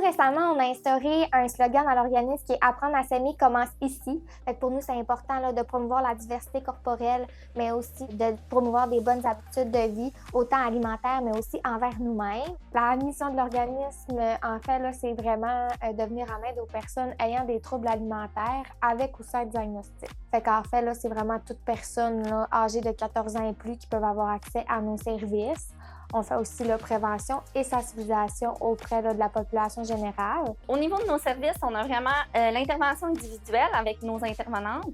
récemment, on a instauré un slogan dans l'organisme qui est Apprendre à s'aimer commence ici. Fait que pour nous, c'est important là, de promouvoir la diversité corporelle, mais aussi de promouvoir des bonnes habitudes de vie, autant alimentaires, mais aussi envers nous-mêmes. La mission de l'organisme, en fait, là, c'est vraiment de venir en aide aux personnes ayant des troubles alimentaires avec ou sans diagnostic. Fait qu'en fait, là, c'est vraiment toute personne là, âgée de 14 ans et plus qui peuvent avoir accès à nos services. On fait aussi la prévention et sensibilisation auprès là, de la population générale. Au niveau de nos services, on a vraiment l'intervention individuelle avec nos intervenantes.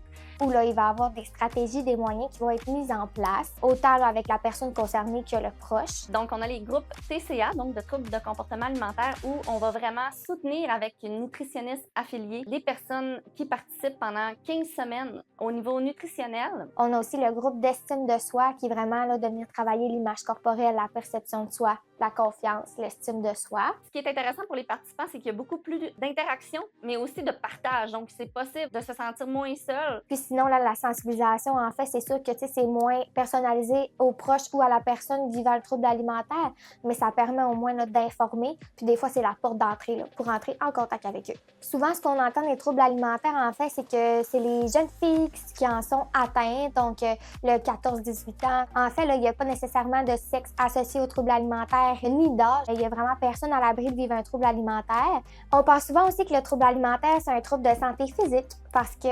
Où là, il va y avoir des stratégies, des moyens qui vont être mis en place, autant là, avec la personne concernée que le proche. Donc, on a les groupes TCA, donc de troubles de comportement alimentaire, où on va vraiment soutenir avec une nutritionniste affiliée les personnes qui participent pendant 15 semaines au niveau nutritionnel. On a aussi le groupe d'estime de soi qui est vraiment là, de venir travailler l'image corporelle, la perception de soi, la confiance, l'estime de soi. Ce qui est intéressant pour les participants, c'est qu'il y a beaucoup plus d'interaction, mais aussi de partage. Donc, c'est possible de se sentir moins seul. Puis sinon, là, la sensibilisation, en fait, c'est sûr que c'est moins personnalisé aux proches ou à la personne vivant le trouble alimentaire, mais ça permet au moins d'informer. Puis des fois, c'est la porte d'entrée là, pour entrer en contact avec eux. Souvent, ce qu'on entend des troubles alimentaires, en fait, c'est que c'est les jeunes filles qui en sont atteintes, donc le 14-18 ans. En fait, là, il n'y a pas nécessairement de sexe associé au trouble alimentaire ni d'âge. Il n'y a vraiment personne à l'abri de vivre un trouble alimentaire. On pense souvent aussi que le trouble alimentaire, c'est un trouble de santé physique parce que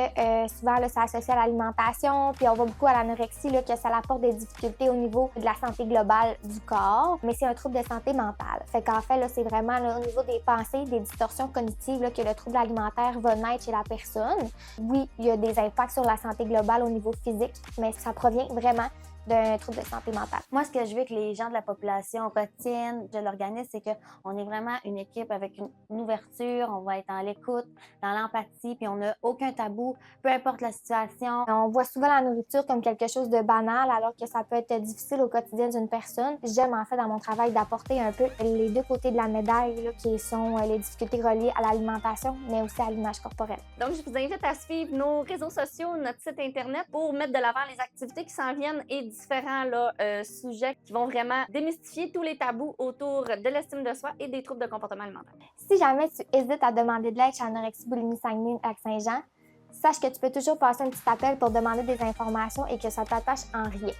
souvent, là, ça associe à l'alimentation, puis on voit beaucoup à l'anorexie, là, que ça apporte des difficultés au niveau de la santé globale du corps, mais c'est un trouble de santé mentale. Fait qu'en fait, là, c'est vraiment là, au niveau des pensées, des distorsions cognitives là, que le trouble alimentaire va naître chez la personne. Oui, il y a des impacts sur la santé globale au niveau physique, mais ça provient vraiment d'un trouble de santé mentale. Moi, ce que je veux que les gens de la population retiennent de l'organisme, c'est qu'on est vraiment une équipe avec une ouverture, on va être dans l'écoute, dans l'empathie, puis on n'a aucun tabou, peu importe la situation. On voit souvent la nourriture comme quelque chose de banal, alors que ça peut être difficile au quotidien d'une personne. J'aime en fait dans mon travail d'apporter un peu les deux côtés de la médaille, là, qui sont les difficultés reliées à l'alimentation, mais aussi à l'image corporelle. Donc, je vous invite à suivre nos réseaux sociaux, notre site Internet pour mettre de l'avant les activités qui s'en viennent et différents là, sujets qui vont vraiment démystifier tous les tabous autour de l'estime de soi et des troubles de comportement alimentaire. Si jamais tu hésites à demander de l'aide chez Anorexie Boulimie Saguenay-Lac-Saint-Jean, sache que tu peux toujours passer un petit appel pour demander des informations et que ça t'attache en rien.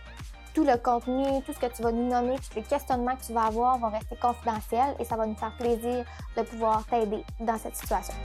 Tout le contenu, tout ce que tu vas nous nommer, tous les questionnements que tu vas avoir vont rester confidentiels et ça va nous faire plaisir de pouvoir t'aider dans cette situation.